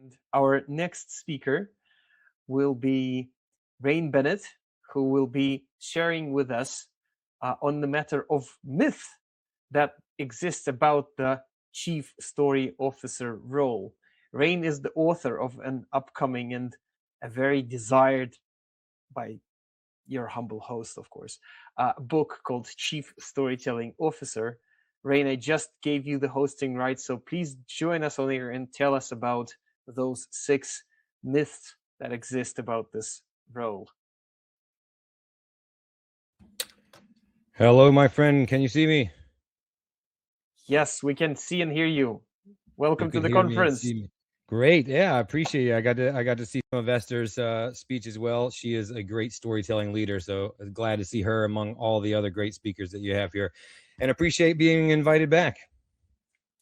And our next speaker will be Rain Bennett, who will be sharing with us on the matter of myth that exists about the Chief Story Officer role. Rain is the author of an upcoming and a very desired by your humble host, of course, book called Chief Storytelling Officer. Rain, I just gave you the hosting rights, so please join us on here and tell us about those 6 myths that exist about this role. Hello, my friend. Can you see me? Yes, we can see and hear you. Welcome You to can the hear me and conference. see me. Great. Yeah, I appreciate it. I got to see some of Esther's speech as well. She is a great storytelling leader, so I'm glad to see her among all the other great speakers that you have here, and appreciate being invited back.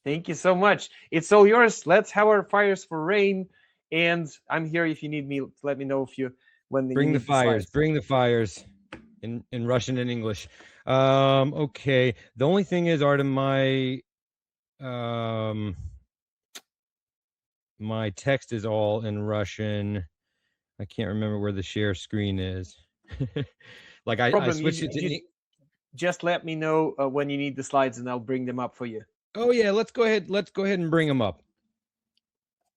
Thank you so much. It's all yours. Let's have our fires for Rain, and I'm here if you need me. Let me know if you when Bring you the need fires. slides. Bring the fires in Russian and English. Okay. The only thing is, Artem, my text is all in Russian. I can't remember where the share screen is. Like I switched it to. Just let me know when you need the slides, and I'll bring them up for you. Oh yeah, let's go ahead and bring them up.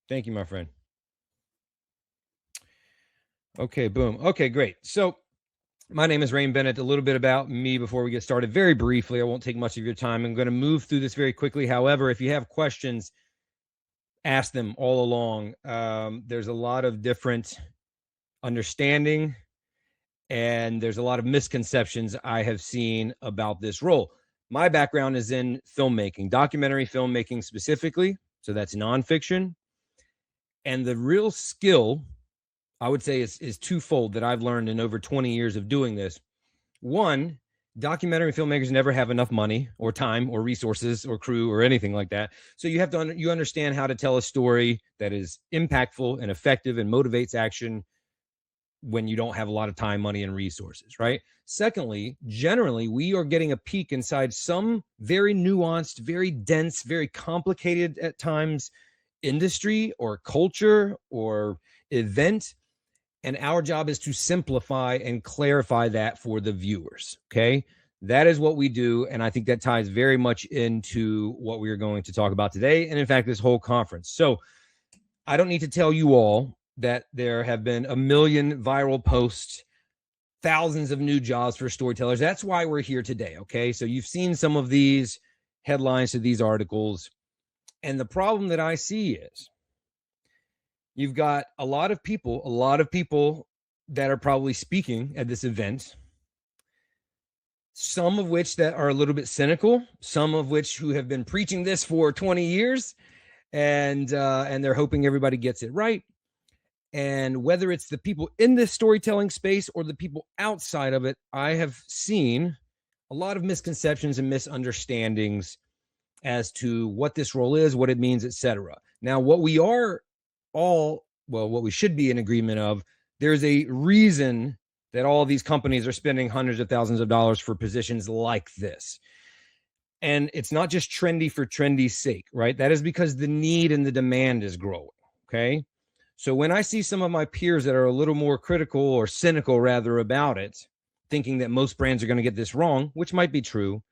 Thank you, my friend. Okay, boom. Okay, great. So my name is Rain Bennett. A little bit about me before we get started. Very briefly, I won't take much of your time. I'm going to move through this very quickly. However, if you have questions, ask them all along. There's a lot of different understanding, and there's a lot of misconceptions I have seen about this role. My background is in filmmaking, documentary filmmaking specifically. So that's nonfiction. And the real skill, I would say, is twofold that I've learned in over 20 years of doing this. One, documentary filmmakers never have enough money or time or resources or crew or anything like that. So you have to you understand how to tell a story that is impactful and effective and motivates action when you don't have a lot of time, money, and resources, right? Secondly, generally, we are getting a peek inside some very nuanced, very dense, very complicated at times industry or culture or event. And our job is to simplify and clarify that for the viewers, okay? That is what we do, and I think that ties very much into what we are going to talk about today, and in fact, this whole conference. So I don't need to tell you all that there have been a million viral posts, thousands of new jobs for storytellers. That's why we're here today, okay? So you've seen some of these headlines to these articles, and the problem that I see is you've got a lot of people that are probably speaking at this event, some of which that are a little bit cynical, some of which who have been preaching this for 20 years, and they're hoping everybody gets it right. And whether it's the people in this storytelling space or the people outside of it, I have seen a lot of misconceptions and misunderstandings as to what this role is, what it means, etc. Now, what we should be in agreement of, there's a reason that all these companies are spending hundreds of thousands of dollars for positions like this. And it's not just trendy for trendy's sake, right? That is because the need and the demand is growing, okay? So when I see some of my peers that are a little more critical or cynical rather about it, thinking that most brands are going to get this wrong, which might be true,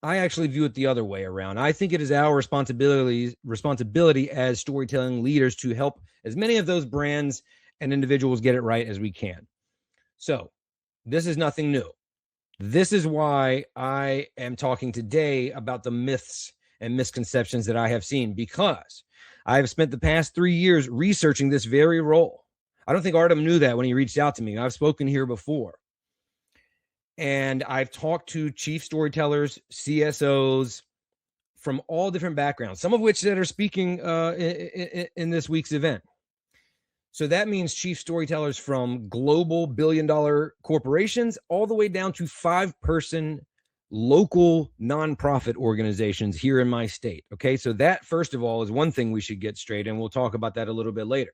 I actually view it the other way around. I think it is our responsibility as storytelling leaders to help as many of those brands and individuals get it right as we can. So this is nothing new. This is why I am talking today about the myths and misconceptions that I have seen, because I have spent the past 3 years researching this very role. I don't think Artem knew that when he reached out to me. I've spoken here before. And I've talked to chief storytellers, CSOs from all different backgrounds, some of which that are speaking in this week's event. So that means chief storytellers from global billion-dollar corporations all the way down to 5-person local nonprofit organizations here in my state. Okay, so that, first of all, is one thing we should get straight, and we'll talk about that a little bit later.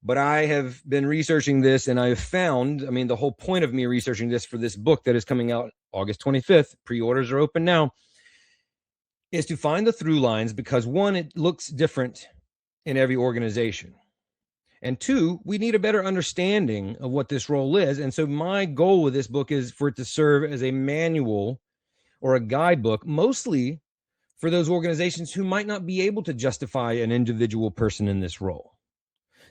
But I have been researching this, and I've found, the whole point of me researching this for this book that is coming out August 25th, pre-orders are open now, is to find the through lines, because one, it looks different in every organization. And two, we need a better understanding of what this role is. And so my goal with this book is for it to serve as a manual or a guidebook, mostly for those organizations who might not be able to justify an individual person in this role.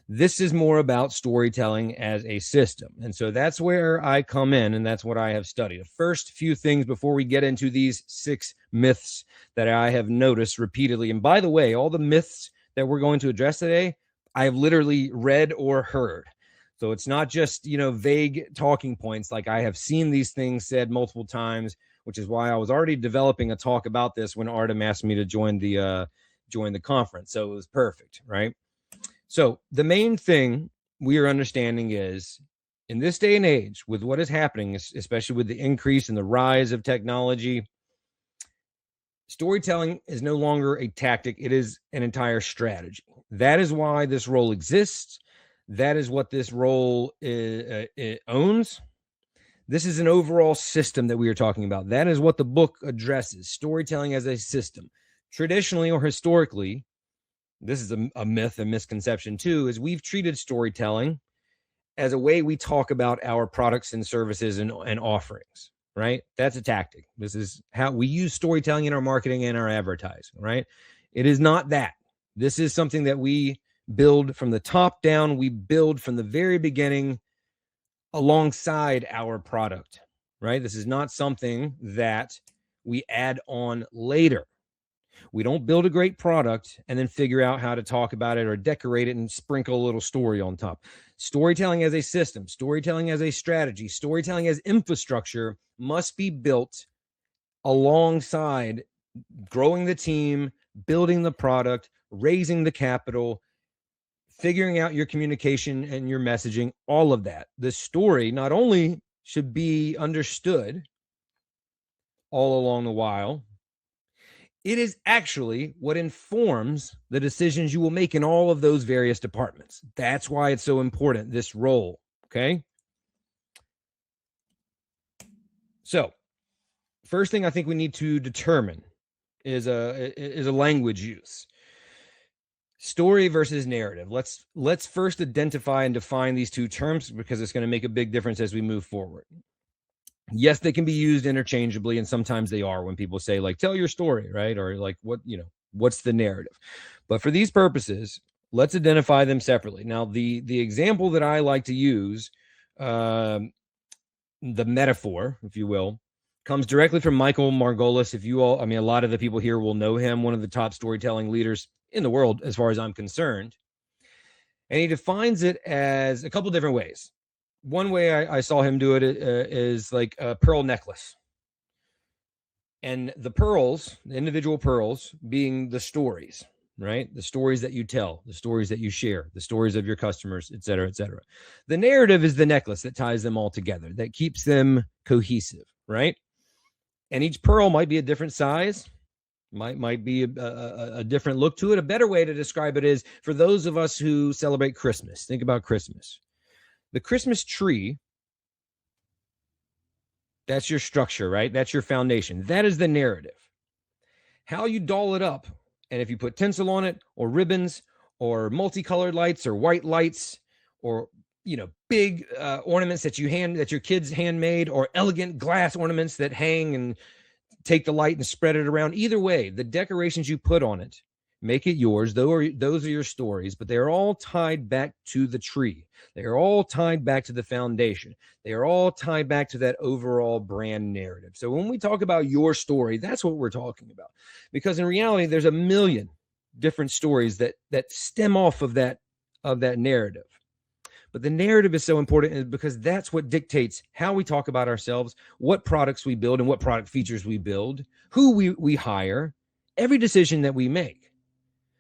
This is more about storytelling as a system. And so that's where I come in, and that's what I have studied. The first few things before we get into these 6 myths that I have noticed repeatedly. And by the way, all the myths that we're going to address today, I have literally read or heard. So it's not just, vague talking points. Like, I have seen these things said multiple times, which is why I was already developing a talk about this when Artem asked me to join the conference. So it was perfect, right? So the main thing we are understanding is, in this day and age, with what is happening, especially with the increase and the rise of technology, storytelling is no longer a tactic. It is an entire strategy. That is why this role exists. That is what this role it owns. This is an overall system that we are talking about. That is what the book addresses, storytelling as a system. Traditionally or historically, this is a myth, a misconception too, is we've treated storytelling as a way we talk about our products and services and offerings, right? That's a tactic. This is how we use storytelling in our marketing and our advertising, right? It is not that. This is something that we build from the top down. We build from the very beginning alongside our product, right? This is not something that we add on later. We don't build a great product and then figure out how to talk about it or decorate it and sprinkle a little story on top. Storytelling as a system, storytelling as a strategy, storytelling as infrastructure must be built alongside growing the team, building the product, raising the capital, figuring out your communication and your messaging, all of that. The story not only should be understood all along the while, it is actually what informs the decisions you will make in all of those various departments. That's why it's so important, this role, okay? So, first thing I think we need to determine is a language use. Story versus narrative. Let's first identify and define these two terms, because it's going to make a big difference as we move forward. Yes, they can be used interchangeably, and sometimes they are when people say, like, tell your story, right? Or like, what's the narrative? But for these purposes, let's identify them separately. Now, the example that I like to use, the metaphor, if you will, comes directly from Michael Margolis. If you all, a lot of the people here will know him, one of the top storytelling leaders in the world, as far as I'm concerned. And he defines it as a couple different ways. One way I saw him do it is like a pearl necklace. And the pearls, the individual pearls, being the stories, right? The stories that you tell, the stories that you share, the stories of your customers, et cetera, et cetera. The narrative is the necklace that ties them all together, that keeps them cohesive, right? And each pearl might be a different size, might be a different look to it. A better way to describe it is, for those of us who celebrate Christmas, think about Christmas. The Christmas tree, that's your structure, right? That's your foundation. That is the narrative. How you doll it up, and if you put tinsel on it, or ribbons, or multicolored lights, or white lights, or big ornaments that your kids handmade, or elegant glass ornaments that hang and take the light and spread it around. Either way, the decorations you put on it, make it yours. Those are your stories, but they're all tied back to the tree. They are all tied back to the foundation. They are all tied back to that overall brand narrative. So when we talk about your story, that's what we're talking about. Because in reality, there's a million different stories that stem off of that narrative. But the narrative is so important because that's what dictates how we talk about ourselves, what products we build and what product features we build, who we hire, every decision that we make.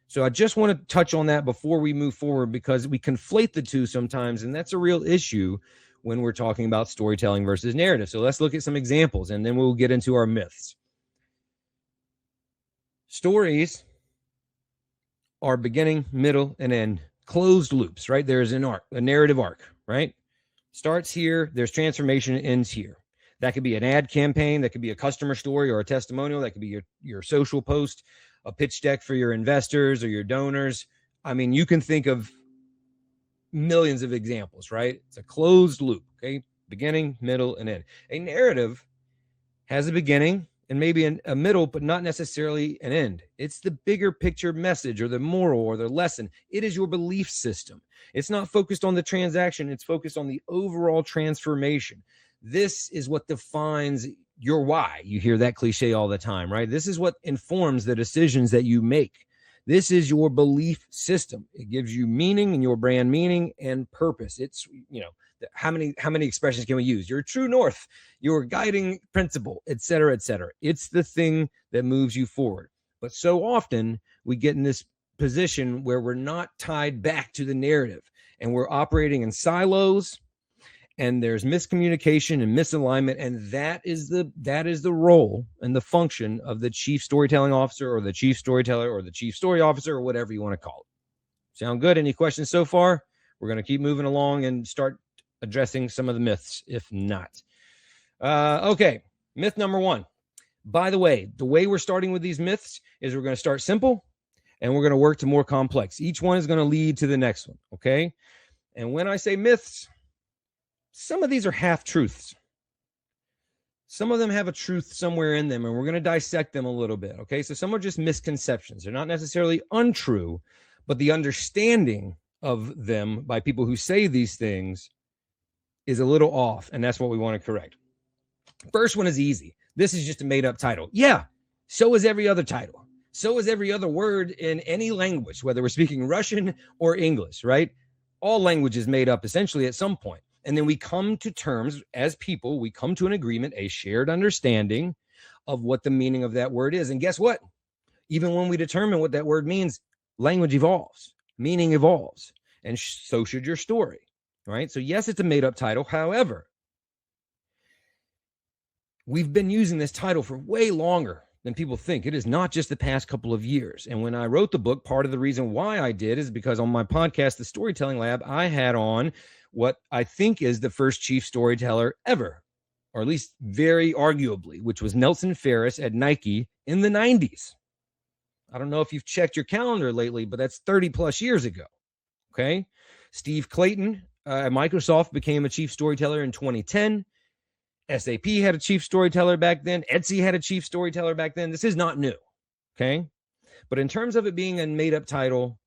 So I just want to touch on that before we move forward, because we conflate the two sometimes, and that's a real issue when we're talking about storytelling versus narrative. So let's look at some examples, and then we'll get into our myths. Stories are beginning, middle, and end. Closed loops, right? There's an arc, a narrative arc, right? Starts here, there's transformation, ends here. That could be an ad campaign, that could be a customer story or a testimonial, that could be your social post, a pitch deck for your investors or your donors, I mean, you can think of millions of examples, right? It's a closed loop, okay? Beginning, middle, and end. A narrative has a beginning and maybe a middle, but not necessarily an end. It's the bigger picture message or the moral or the lesson. It is your belief system. It's not focused on the transaction. It's focused on the overall transformation. This is what defines your why. You hear that cliche all the time, right? This is what informs the decisions that you make. This is your belief system. It gives you meaning and your brand meaning and purpose. It's, how many expressions can we use? Your true north, your guiding principle, et cetera, et cetera. It's the thing that moves you forward. But so often we get in this position where we're not tied back to the narrative and we're operating in silos, and there's miscommunication and misalignment, and that is the role and the function of the chief storytelling officer or the chief storyteller or the chief story officer or whatever you want to call it. Sound good? Any questions so far? We're going to keep moving along and start addressing some of the myths, if not. Okay, myth number 1. By the way we're starting with these myths is we're going to start simple and we're going to work to more complex. Each one is going to lead to the next one, okay? And when I say myths, some of these are half-truths. Some of them have a truth somewhere in them, and we're going to dissect them a little bit, okay? So some are just misconceptions. They're not necessarily untrue, but the understanding of them by people who say these things is a little off, and that's what we want to correct. First one is easy. This is just a made-up title. Yeah, so is every other title. So is every other word in any language, whether we're speaking Russian or English, right? All language is made up essentially at some point. And then we come to terms as people, we come to an agreement, a shared understanding of what the meaning of that word is. And guess what? Even when we determine what that word means, language evolves, meaning evolves, and so should your story, right? So yes, it's a made-up title. However, we've been using this title for way longer than people think. It is not just the past couple of years. And when I wrote the book, part of the reason why I did is because on my podcast, The Storytelling Lab, I had on what I think is the first chief storyteller ever, or at least very arguably, which was Nelson Ferris at Nike in the 90s. I don't know if you've checked your calendar lately, but that's 30 plus years ago. Okay. Steve Clayton at Microsoft became a chief storyteller in 2010. SAP had a chief storyteller back then. Etsy had a chief storyteller back then. This is not new. Okay. But in terms of it being a made up title,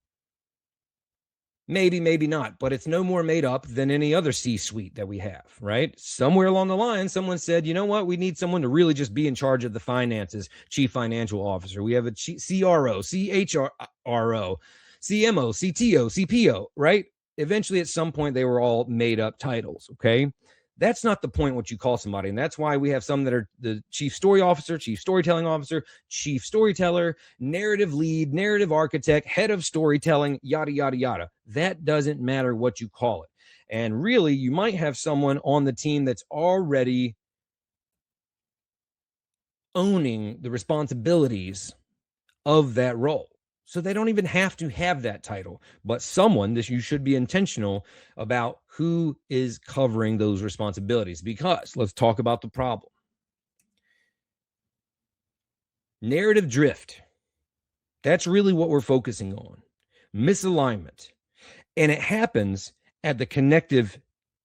maybe, maybe not, but it's no more made up than any other C-suite that we have, right? Somewhere along the line, someone said, you know what? We need someone to really just be in charge of the finances, chief financial officer. We have a CRO, CHRO, CMO, CTO, CPO, right? Eventually, at some point, they were all made up titles, okay? That's not the point what you call somebody. And that's why we have some that are the chief story officer, chief storytelling officer, chief storyteller, narrative lead, narrative architect, head of storytelling, yada, yada, yada. That doesn't matter what you call it. And really, you might have someone on the team that's already owning the responsibilities of that role. So they don't even have to have that title, but someone that you should be intentional about who is covering those responsibilities, because let's talk about the problem. Narrative drift. That's really what we're focusing on. Misalignment. And it happens at the connective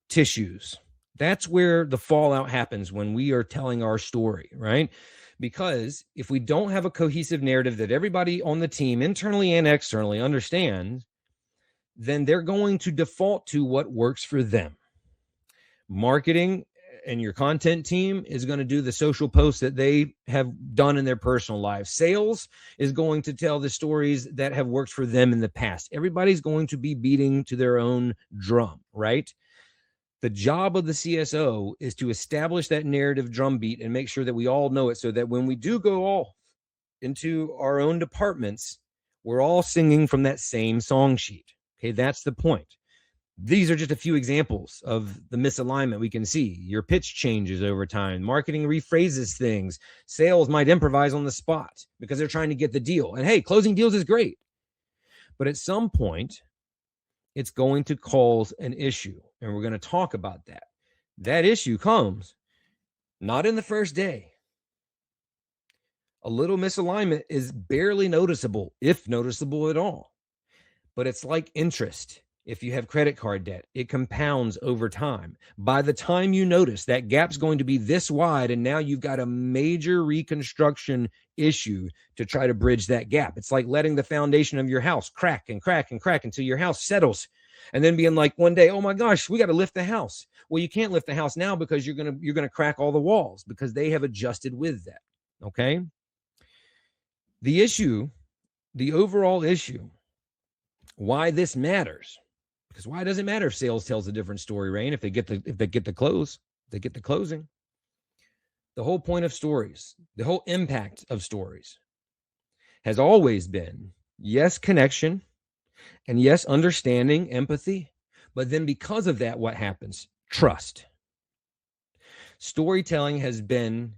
tissues. That's where the fallout happens when we are telling our story, right? Because if we don't have a cohesive narrative that everybody on the team, internally and externally, understands, then they're going to default to what works for them. Marketing and your content team is going to do the social posts that they have done in their personal lives. Sales is going to tell the stories that have worked for them in the past. Everybody's going to be beating to their own drum, right? The job of the CSO is to establish that narrative drumbeat and make sure that we all know it, so that when we do go off into our own departments, we're all singing from that same song sheet. Okay, that's the point. These are just a few examples of the misalignment we can see. Your pitch changes over time. Marketing rephrases things. Sales might improvise on the spot because they're trying to get the deal. And hey, closing deals is great. But at some point, it's going to cause an issue. And we're going to talk about that. That issue comes not in the first day. A little misalignment is barely noticeable, if noticeable at all. but it's like interest. If you have credit card debt, it compounds over time. By the time you notice that gap's going to be this wide, and now you've got a major reconstruction issue to try to bridge that gap. It's like letting the foundation of your house crack and crack and crack until your house settles, and then being like one day, oh my gosh, we got to lift the house. Well, you can't lift the house now because you're gonna crack all the walls because they have adjusted with that. Okay. The issue, the overall issue, why this matters. Because why does it matter if sales tells a different story, Rain? If they get the close, they get the closing. The whole point of stories, the whole impact of stories has always been, yes, connection, and yes, understanding, empathy. But then because of that, what happens? Trust. Storytelling has been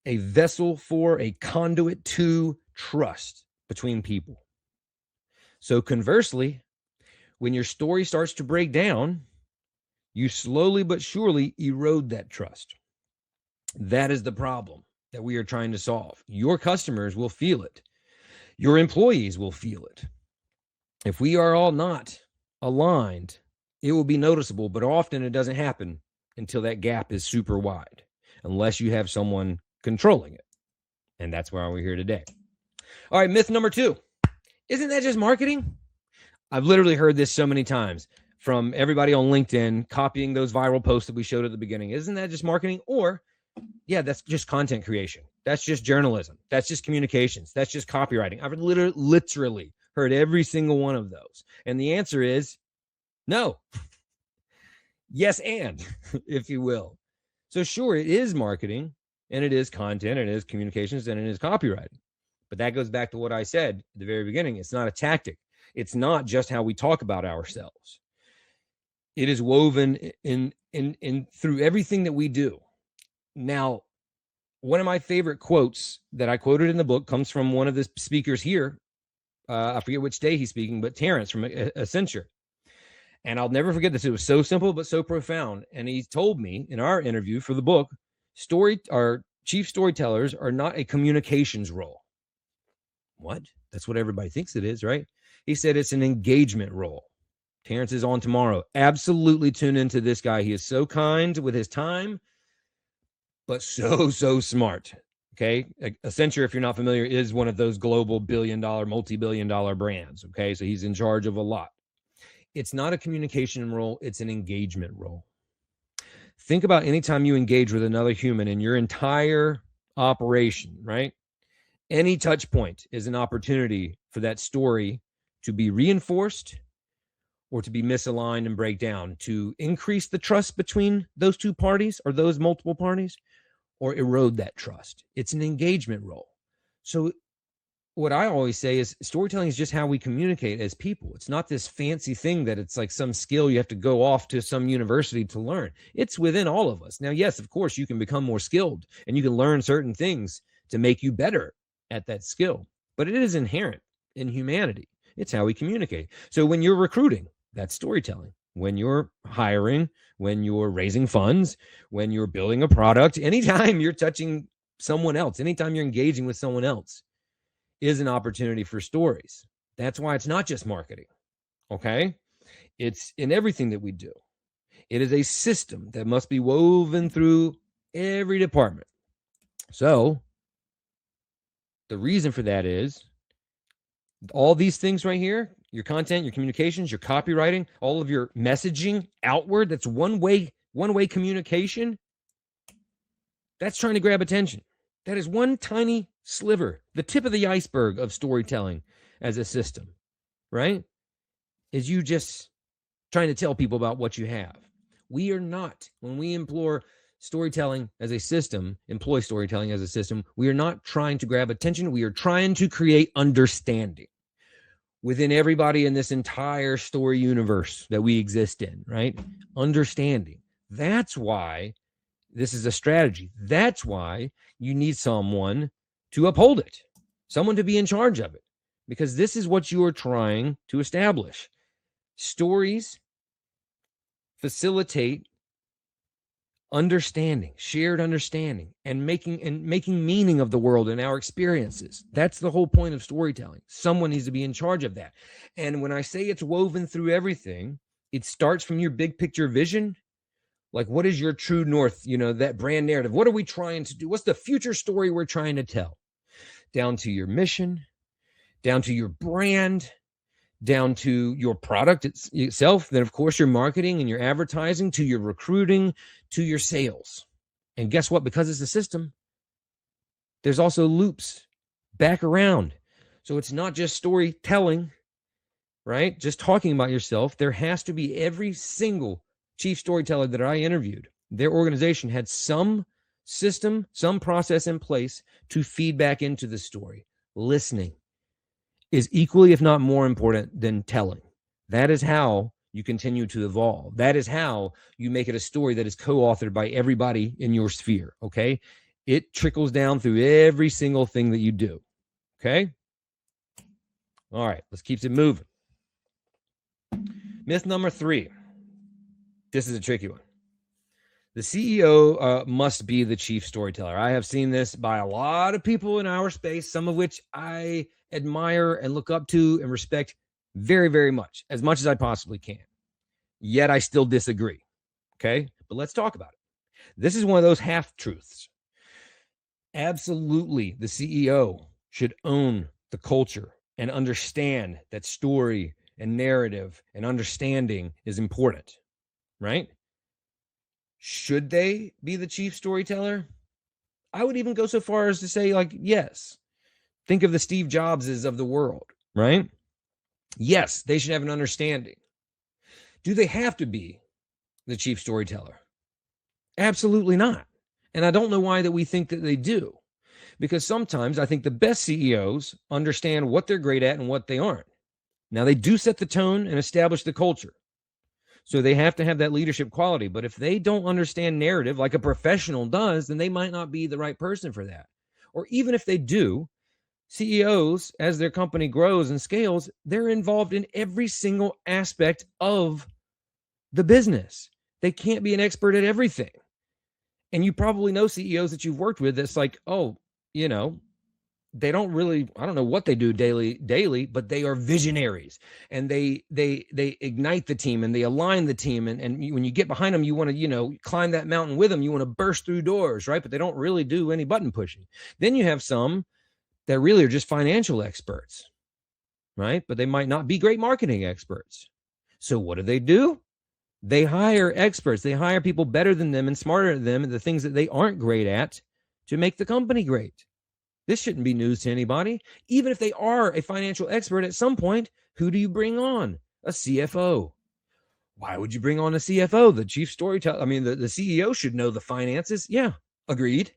a vessel for, a conduit to trust between people. So conversely, when your story starts to break down, you slowly but surely erode that trust. That is the problem that we are trying to solve. Your customers will feel it. Your employees will feel it. If we are all not aligned, it will be noticeable, but often it doesn't happen until that gap is super wide, unless you have someone controlling it. And that's why we're here today. All right, myth number 2. Isn't that just marketing? I've literally heard this so many times from everybody on LinkedIn copying those viral posts that we showed at the beginning. Isn't that just marketing? Or, yeah, that's just content creation. That's just journalism. That's just communications. That's just copywriting. I've literally heard every single one of those. And the answer is no. Yes, and, if you will. So sure, it is marketing, and it is content, and it is communications, and it is copywriting. But that goes back to what I said at the very beginning. It's not a tactic. It's not just how we talk about ourselves. It is woven in through everything that we do. Now, one of my favorite quotes that I quoted in the book comes from one of the speakers here. I forget which day he's speaking, but Terrence from Accenture. And I'll never forget this. It was so simple, but so profound. And he told me in our interview for the book, chief storytellers are not a communications role. What? That's what everybody thinks it is, right? He said it's an engagement role. Terrence is on tomorrow. Absolutely tune into this guy. He is so kind with his time, but so smart. Okay. Accenture, if you're not familiar, is one of those global billion-dollar, multi-billion-dollar brands. Okay. So he's in charge of a lot. It's not a communication role. It's an engagement role. Think about anytime you engage with another human in your entire operation, right? Any touch point is an opportunity for that story to be reinforced or to be misaligned and break down, to increase the trust between those two parties or those multiple parties, or erode that trust. It's an engagement role. So what I always say is storytelling is just how we communicate as people. It's not this fancy thing that it's like some skill you have to go off to some university to learn. It's within all of us. Now, yes, of course, you can become more skilled and you can learn certain things to make you better at that skill, but it is inherent in humanity. It's how we communicate. So when you're recruiting, that's storytelling. When you're hiring, when you're raising funds, when you're building a product, anytime you're touching someone else, anytime you're engaging with someone else is an opportunity for stories. That's why it's not just marketing. Okay. It's in everything that we do. It is a system that must be woven through every department. So the reason for that is all these things right here, your content, your communications, your copywriting, all of your messaging outward, that's one-way communication. That's trying to grab attention. That is one tiny sliver, the tip of the iceberg of storytelling as a system, right? Is you just trying to tell people about what you have. We are not, when we employ storytelling as a system, we are not trying to grab attention. We are trying to create understanding within everybody in this entire story universe that we exist in, right? Understanding. That's why this is a strategy. That's why you need someone to uphold it, someone to be in charge of it, because this is what you are trying to establish. Stories facilitate understanding, shared understanding, and making meaning of the world and our experiences. That's the whole point of storytelling. Someone needs to be in charge of that. And when I say it's woven through everything, it starts from your big picture vision. Like, what is your true north? That brand narrative. What are we trying to do? What's the future story we're trying to tell? Down to your mission, down to your brand, down to your product itself, then of course your marketing and your advertising, to your recruiting, to your sales. And guess what? Because it's a system, there's also loops back around. So it's not just storytelling, right? Just talking about yourself. There has to be every single chief storyteller that I interviewed. Their organization had some system, some process in place to feed back into the story. Listening is equally, if not more important than telling. That is how you continue to evolve. That is how you make it a story that is co-authored by everybody in your sphere, okay? It trickles down through every single thing that you do, okay? All right, let's keep it moving. Myth number 3. This is a tricky one. The CEO must be the chief storyteller. I have seen this by a lot of people in our space, some of which I admire and look up to and respect very, very much as I possibly can. Yet I still disagree. Okay, but let's talk about it. This is one of those half-truths. Absolutely, the CEO should own the culture and understand that story and narrative and understanding is important, right? Should they be the chief storyteller? I would even go so far as to say, like, yes. Think of the Steve Jobses of the world, right? Yes, they should have an understanding. Do they have to be the chief storyteller? Absolutely not. And I don't know why that we think that they do. Because sometimes I think the best CEOs understand what they're great at and what they aren't. Now, they do set the tone and establish the culture. So they have to have that leadership quality. But if they don't understand narrative like a professional does, then they might not be the right person for that. Or even if they do, CEOs, as their company grows and scales, they're involved in every single aspect of the business. They can't be an expert at everything. And you probably know CEOs that you've worked with that's like, oh, they don't really, I don't know what they do daily, but they are visionaries, and they ignite the team and they align the team. And when you get behind them, you want to, climb that mountain with them. You want to burst through doors, right? But they don't really do any button pushing. Then you have some that really are just financial experts, right? But they might not be great marketing experts. So what do? They hire experts. They hire people better than them and smarter than them at the things that they aren't great at to make the company great. This shouldn't be news to anybody. Even if they are a financial expert at some point, who do you bring on? A CFO. Why would you bring on a CFO? The chief storyteller, the CEO should know the finances. Yeah, agreed.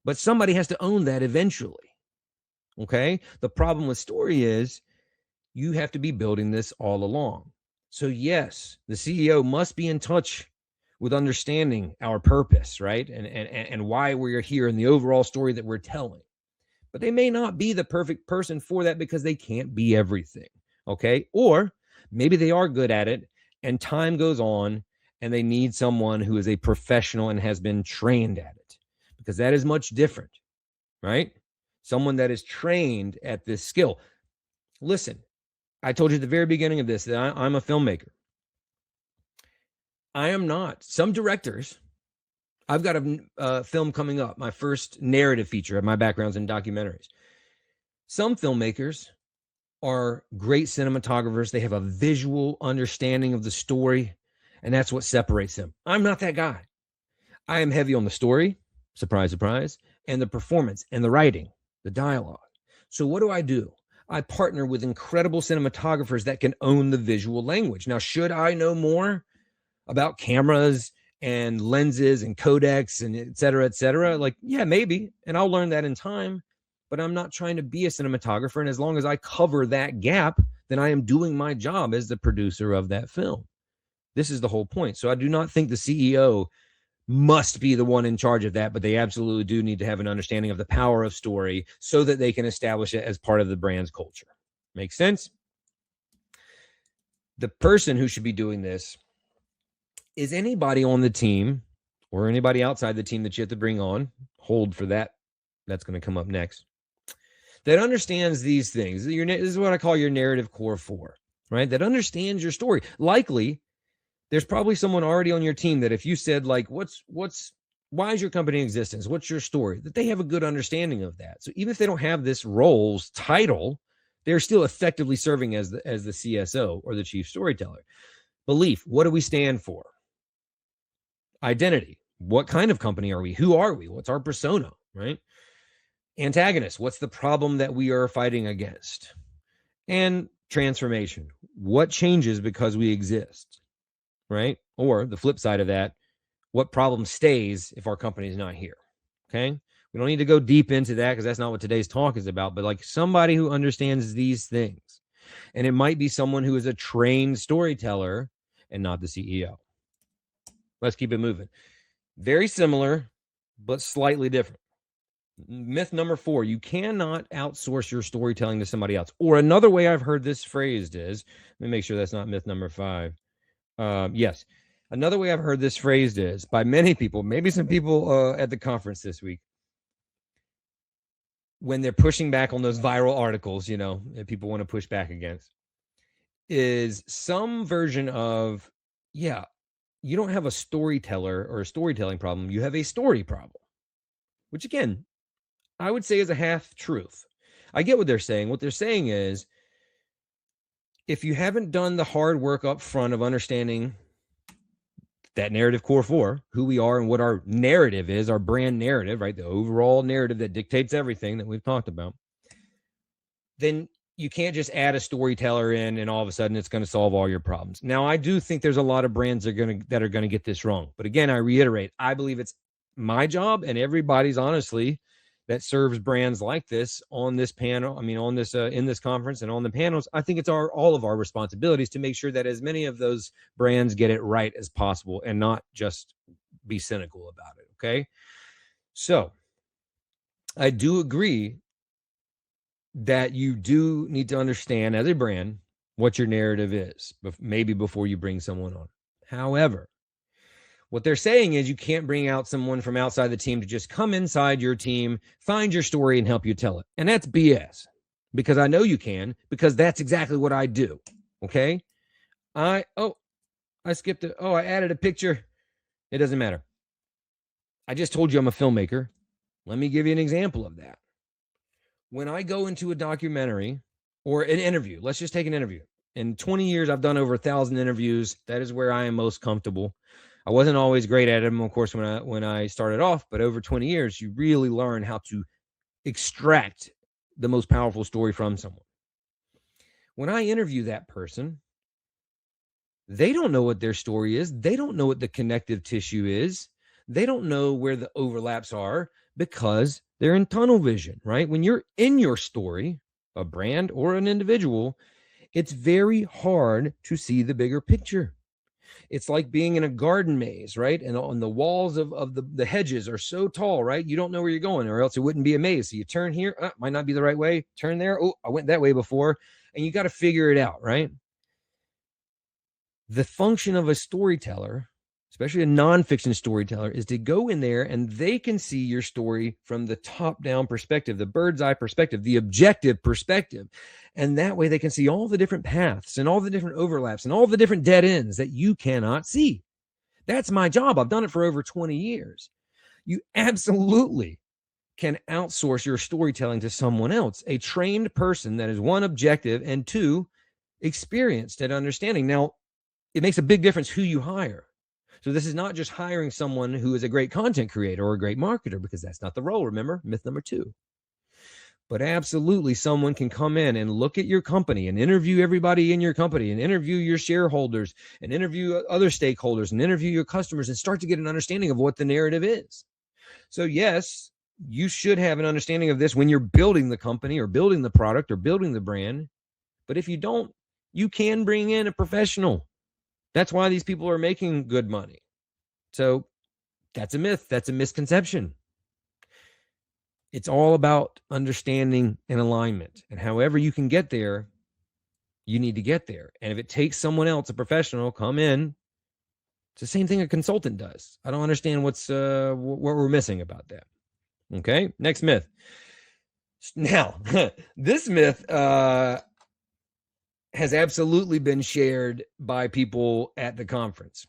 But somebody has to own that eventually. Okay? The problem with story is you have to be building this all along. So yes, the CEO must be in touch with understanding our purpose, right? And why we're here and the overall story that we're telling. But they may not be the perfect person for that because they can't be everything, okay? Or maybe they are good at it and time goes on and they need someone who is a professional and has been trained at it, because that is much different, right? Someone that is trained at this skill. Listen, I told you at the very beginning of this that I'm a filmmaker. I am not. Some directors, I've got a film coming up, my first narrative feature. My background's in documentaries. Some filmmakers are great cinematographers. They have a visual understanding of the story, and that's what separates them. I'm not that guy. I am heavy on the story, surprise, surprise, and the performance and the writing, the dialogue. So what do? I partner with incredible cinematographers that can own the visual language. Now, should I know more about cameras and lenses and codecs and et cetera, like, yeah, maybe. And I'll learn that in time, but I'm not trying to be a cinematographer. And as long as I cover that gap, then I am doing my job as the producer of that film. This is the whole point. So I do not think the CEO must be the one in charge of that, but they absolutely do need to have an understanding of the power of story so that they can establish it as part of the brand's culture. Make sense? The person who should be doing this is anybody on the team or anybody outside the team that you have to bring on, hold for that. That's going to come up next. That understands these things. This is what I call your narrative core 4, right? That understands your story. Likely, there's probably someone already on your team that if you said, like, why is your company in existence? What's your story? That they have a good understanding of that. So even if they don't have this role's title, they're still effectively serving as the CSO or the chief storyteller. Belief, what do we stand for? Identity, what kind of company are we? Who are we? What's our persona, right? Antagonist, what's the problem that we are fighting against? And transformation, what changes because we exist, right? Or the flip side of that, what problem stays if our company is not here, okay? We don't need to go deep into that because that's not what today's talk is about, but like somebody who understands these things. And it might be someone who is a trained storyteller and not the CEO. Let's keep it moving. Very similar, but slightly different. Myth number 4, you cannot outsource your storytelling to somebody else. Or another way I've heard this phrased is, let me make sure that's not myth number 5. Yes. Another way I've heard this phrased is by many people, maybe some people at the conference this week, when they're pushing back on those viral articles, that people want to push back against, is some version of, yeah, you don't have a storyteller or a storytelling problem. You have a story problem, which again, I would say is a half truth. I get what they're saying. What they're saying is, if you haven't done the hard work up front of understanding that narrative core 4, who we are and what our narrative is, our brand narrative, right? The overall narrative that dictates everything that we've talked about, then you can't just add a storyteller in and all of a sudden it's going to solve all your problems. Now, I do think there's a lot of brands that are going to get this wrong. But again, I reiterate, I believe it's my job and everybody's, honestly, that serves brands like this on this panel, on this in this conference and on the panels. I think it's all of our responsibilities to make sure that as many of those brands get it right as possible and not just be cynical about it. Okay. So I do agree that you do need to understand as a brand what your narrative is, maybe before you bring someone on. However, what they're saying is you can't bring out someone from outside the team to just come inside your team, find your story, and help you tell it. And that's BS, because I know you can, because that's exactly what I do. Okay? I skipped it. I added a picture. It doesn't matter. I just told you I'm a filmmaker. Let me give you an example of that. When I go into a documentary or an interview, let's just take an interview. In 20 years, I've done over 1,000 interviews. That is where I am most comfortable. I wasn't always great at them, of course, when I started off, but over 20 years, you really learn how to extract the most powerful story from someone. When I interview that person, they don't know what their story is. They don't know what the connective tissue is. They don't know where the overlaps are because they're in tunnel vision, right? When you're in your story, a brand or an individual, it's very hard to see the bigger picture. It's like being in a garden maze, right? And on the walls of the hedges are so tall, right? You don't know where you're going, or else it wouldn't be a maze. So you turn here, might not be the right way. Turn there. Oh, I went that way before. And you got to figure it out, right? The function of a storyteller, especially a nonfiction storyteller, is to go in there and they can see your story from the top-down perspective, the bird's eye perspective, the objective perspective. And that way they can see all the different paths and all the different overlaps and all the different dead ends that you cannot see. That's my job. I've done it for over 20 years. You absolutely can outsource your storytelling to someone else, a trained person that is, 1, objective, and 2, experienced at understanding. Now, it makes a big difference who you hire. So this is not just hiring someone who is a great content creator or a great marketer, because that's not the role. Remember, myth number 2. But absolutely, someone can come in and look at your company and interview everybody in your company and interview your shareholders and interview other stakeholders and interview your customers and start to get an understanding of what the narrative is. So yes, you should have an understanding of this when you're building the company or building the product or building the brand. But if you don't, you can bring in a professional. That's why these people are making good money. So that's a myth. That's a misconception. It's all about understanding and alignment. And however you can get there, you need to get there. And if it takes someone else, a professional, come in It's the same thing a consultant does. I don't understand what we're missing about that. Okay, next myth. Now, this myth has absolutely been shared by people at the conference.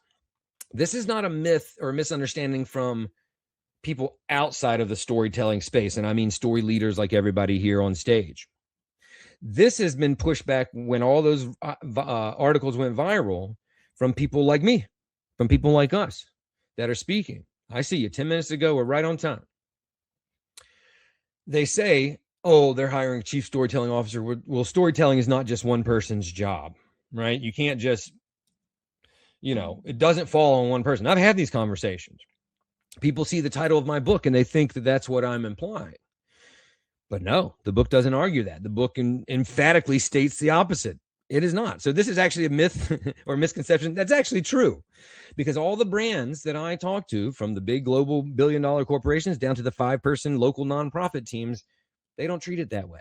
This is not a myth or a misunderstanding from people outside of the storytelling space, and I mean story leaders like everybody here on stage. This has been pushed back when all those articles went viral from people like me, from people like us that are speaking. I see you 10 minutes ago. We're right on time. They say, oh, they're hiring a chief storytelling officer. Well, storytelling is not just one person's job, right? You can't just, it doesn't fall on one person. I've had these conversations. People see the title of my book and they think that that's what I'm implying. But no, the book doesn't argue that. The book emphatically states the opposite. It is not. So this is actually a myth or misconception that's actually true, because all the brands that I talk to, from the big global billion-dollar corporations down to the 5-person local nonprofit teams, they don't treat it that way.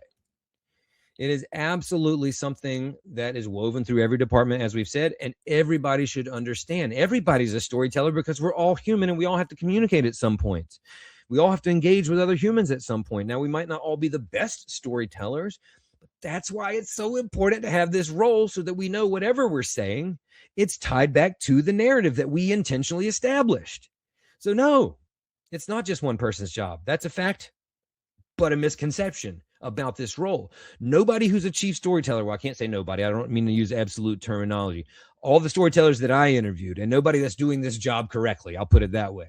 It is absolutely something that is woven through every department, as we've said, and everybody should understand. Everybody's a storyteller because we're all human and we all have to communicate at some point. We all have to engage with other humans at some point. Now, we might not all be the best storytellers, but that's why it's so important to have this role, so that we know whatever we're saying, it's tied back to the narrative that we intentionally established. So no, it's not just one person's job. That's a fact, but a misconception about this role. Nobody who's a chief storyteller, well, I can't say nobody, I don't mean to use absolute terminology. All the storytellers that I interviewed, and nobody that's doing this job correctly, I'll put it that way,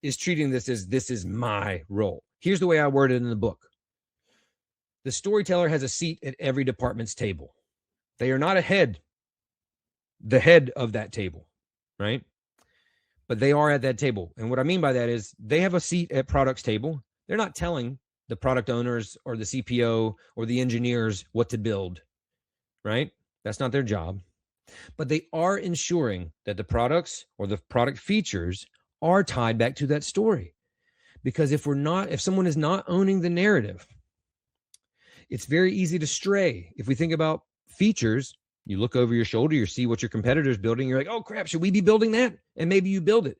is treating this as, this is my role. Here's the way I word it in the book. The storyteller has a seat at every department's table. They are not the head of that table, right? But they are at that table. And what I mean by that is they have a seat at product's table. They're not telling the product owners or the CPO or the engineers what to build, right? That's not their job. But they are ensuring that the products or the product features are tied back to that story. Because if someone is not owning the narrative, it's very easy to stray. If we think about features, you look over your shoulder, you see what your competitor's building, you're like, oh crap, should we be building that? And maybe you build it,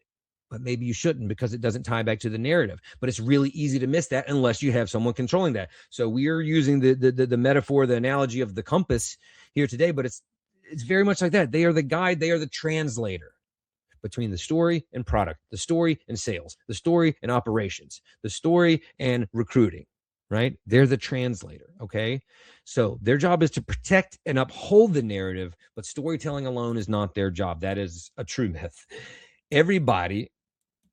but maybe you shouldn't, because it doesn't tie back to the narrative. But it's really easy to miss that unless you have someone controlling that. So we are using the metaphor, the analogy of the compass here today, but it's very much like that. They are the guide, they are the translator between the story and product, the story and sales, the story and operations, the story and recruiting, right? They're the translator, okay? So their job is to protect and uphold the narrative, but storytelling alone is not their job. That is a true myth. Everybody,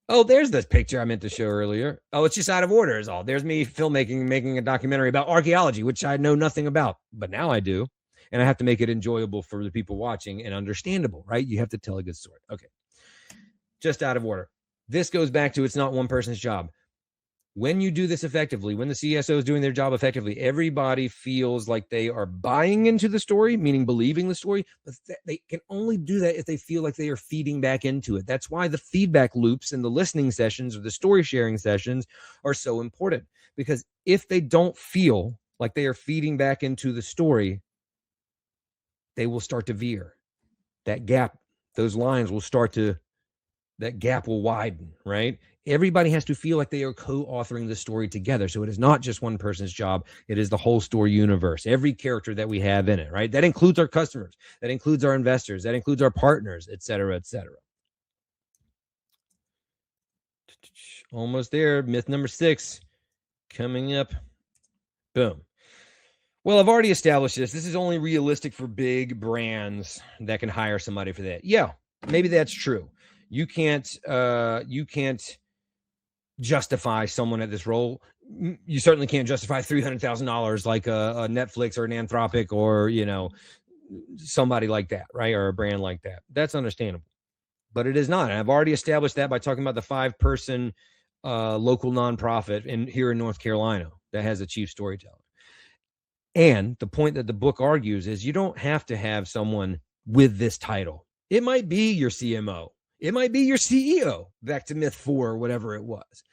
oh, there's this picture I meant to show earlier. Oh, it's just out of order is all. There's me making a documentary about archaeology, which I know nothing about, but now I do. And I have to make it enjoyable for the people watching and understandable, right? You have to tell a good story. Okay. Just out of order. This goes back to, it's not one person's job. When you do this effectively, when the CSO is doing their job effectively, everybody feels like they are buying into the story, meaning believing the story, but they can only do that if they feel like they are feeding back into it. That's why the feedback loops and the listening sessions or the story sharing sessions are so important, because if they don't feel like they are feeding back into the story, they will start to veer. That gap, those lines will that gap will widen, right? Everybody has to feel like they are co-authoring the story together. So it is not just one person's job. It is the whole story universe, every character that we have in it, right? That includes our customers. That includes our investors. That includes our partners, et cetera, et cetera. Almost there. Myth number 6 coming up. Boom. Well, I've already established this. This is only realistic for big brands that can hire somebody for that. Yeah, maybe that's true. You can't justify someone at this role. You certainly can't justify $300,000 like a Netflix or an Anthropic or, somebody like that, right? Or a brand like that. That's understandable, but it is not. And I've already established that by talking about the 5-person local nonprofit here in North Carolina that has a chief storyteller. And the point that the book argues is you don't have to have someone with this title. It might be your CMO. It might be your CEO, back to myth 4 or whatever it was.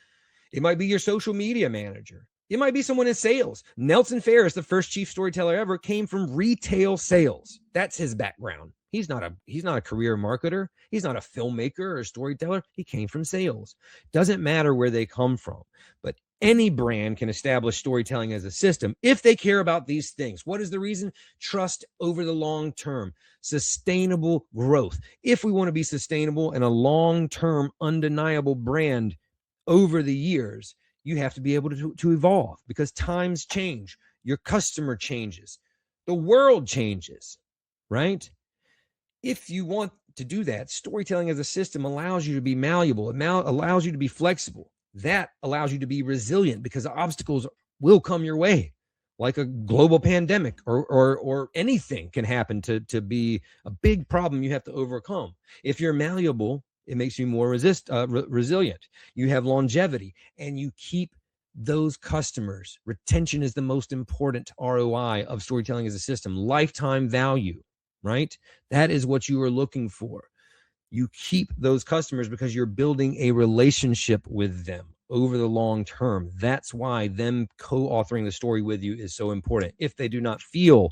It might be your social media manager. It might be someone in sales. Nelson Ferris, the first chief storyteller ever, came from retail sales. That's his background, He's not a career marketer. He's not a filmmaker or a storyteller. He came from sales. Doesn't matter where they come from, but any brand can establish storytelling as a system if they care about these things. What is the reason? Trust over the long term, sustainable growth. If we want to be sustainable and a long-term undeniable brand over the years, you have to be able to evolve, because times change. Your customer changes. The world changes, right? If you want to do that, storytelling as a system allows you to be malleable. It allows you to be flexible. That allows you to be resilient, because obstacles will come your way, like a global pandemic or anything can happen to be a big problem you have to overcome. If you're malleable, it makes you more resilient. You have longevity, and you keep those customers. Retention is the most important ROI of storytelling as a system. Lifetime value, right? That is what you are looking for. You keep those customers because you're building a relationship with them over the long term. That's why them co-authoring the story with you is so important. If they do not feel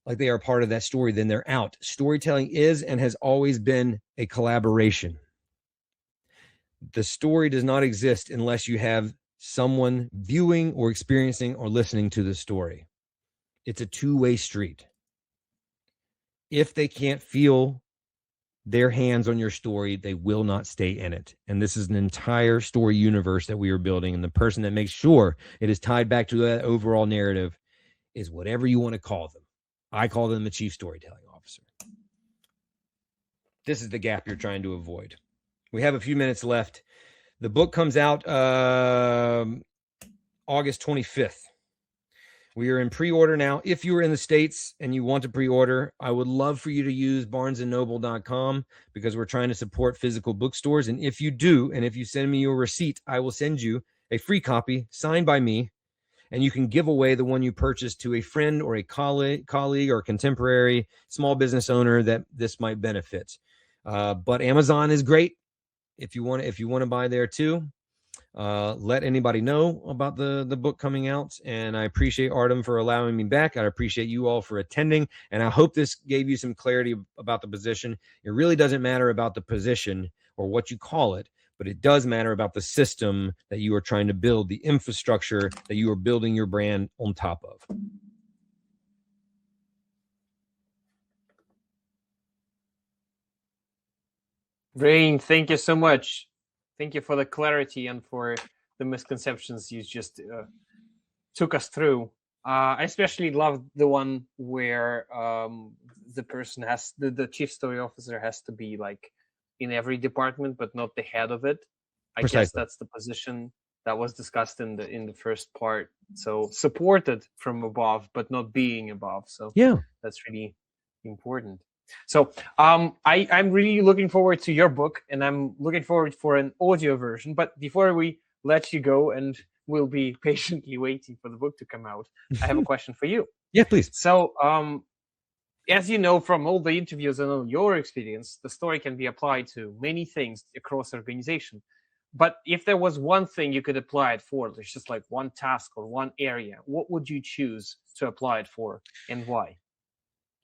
like they are part of that story, then they're out. Storytelling is and has always been a collaboration. The story does not exist unless you have someone viewing or experiencing or listening to the story. It's a two-way street. If they can't feel their hands on your story, they will not stay in it. And this is an entire story universe that we are building. And the person that makes sure it is tied back to that overall narrative is whatever you want to call them. I call them the Chief Storytelling Officer. This is the gap you're trying to avoid. We have a few minutes left. The book comes out August 25th. We are in pre-order now. If you are in the States and you want to pre-order, I would love for you to use barnesandnoble.com, because we're trying to support physical bookstores. And if you do, and if you send me your receipt, I will send you a free copy signed by me, and you can give away the one you purchased to a friend or a colleague or contemporary small business owner that this might benefit. But Amazon is great if you want to buy there too. Let anybody know about the book coming out. And I appreciate Artem for allowing me back. I appreciate you all for attending. And I hope this gave you some clarity about the position. It really doesn't matter about the position or what you call it, but it does matter about the system that you are trying to build, the infrastructure that you are building your brand on top of. Rain, thank you so much. Thank you for the clarity and for the misconceptions you just took us through. I especially love the one where the person the chief story officer has to be like in every department, but not the head of it. I Precisely. guess that's the position that was discussed in the first part. So supported from above, but not being above. So yeah, that's really important. So I'm really looking forward to your book, and I'm looking forward for an audio version. But before we let you go, and we'll be patiently waiting for the book to come out, I have a question for you. Yeah, please. So as you know from all the interviews and all your experience, the story can be applied to many things across organization. But if there was one thing you could apply it for, there's just like one task or one area, what would you choose to apply it for, and why?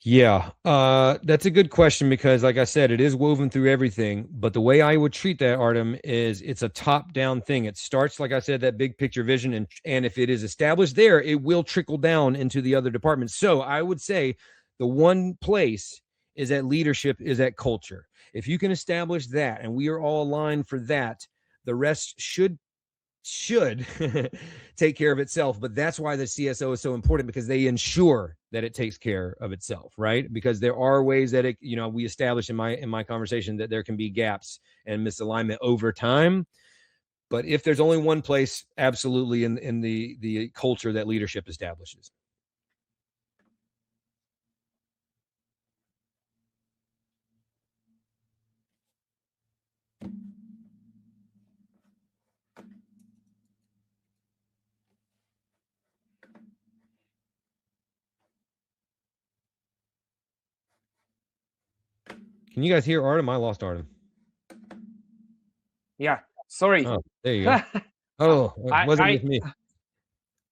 Yeah, that's a good question, because like I said, it is woven through everything. But the way I would treat that, Artem, is it's a top-down thing. It starts, like I said, that big picture vision. And if it is established there, it will trickle down into the other departments. So I would say the one place is that leadership, is that culture. If you can establish that, and we are all aligned for that, the rest should take care of itself. But that's why the CSO is so important, because they ensure that it takes care of itself, right? Because there are ways that we established in my conversation that there can be gaps and misalignment over time. But if there's only one place, absolutely in the culture that leadership establishes. Can you guys hear Artem? I lost Artem. Yeah, sorry. Oh, there you go. Oh, it wasn't with me.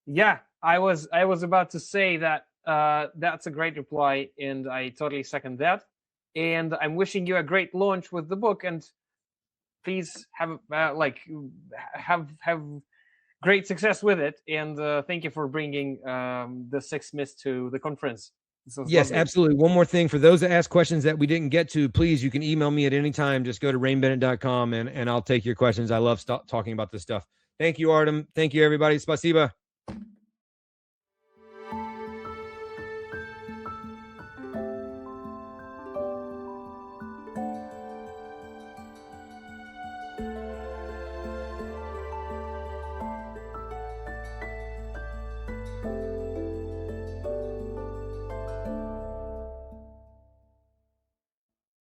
Yeah, I was about to say that that's a great reply, and I totally second that. and I'm wishing you a great launch with the book. And please have have great success with it. And thank you for bringing the 6 myths to the conference. This was Yes, lovely. absolutely. One more thing for those that ask questions that we didn't get to, please, you can email me at any time. Just go to rainbennett.com and I'll take your questions. I love talking about this stuff. Thank you, Artem. Thank you, everybody. Spasiba.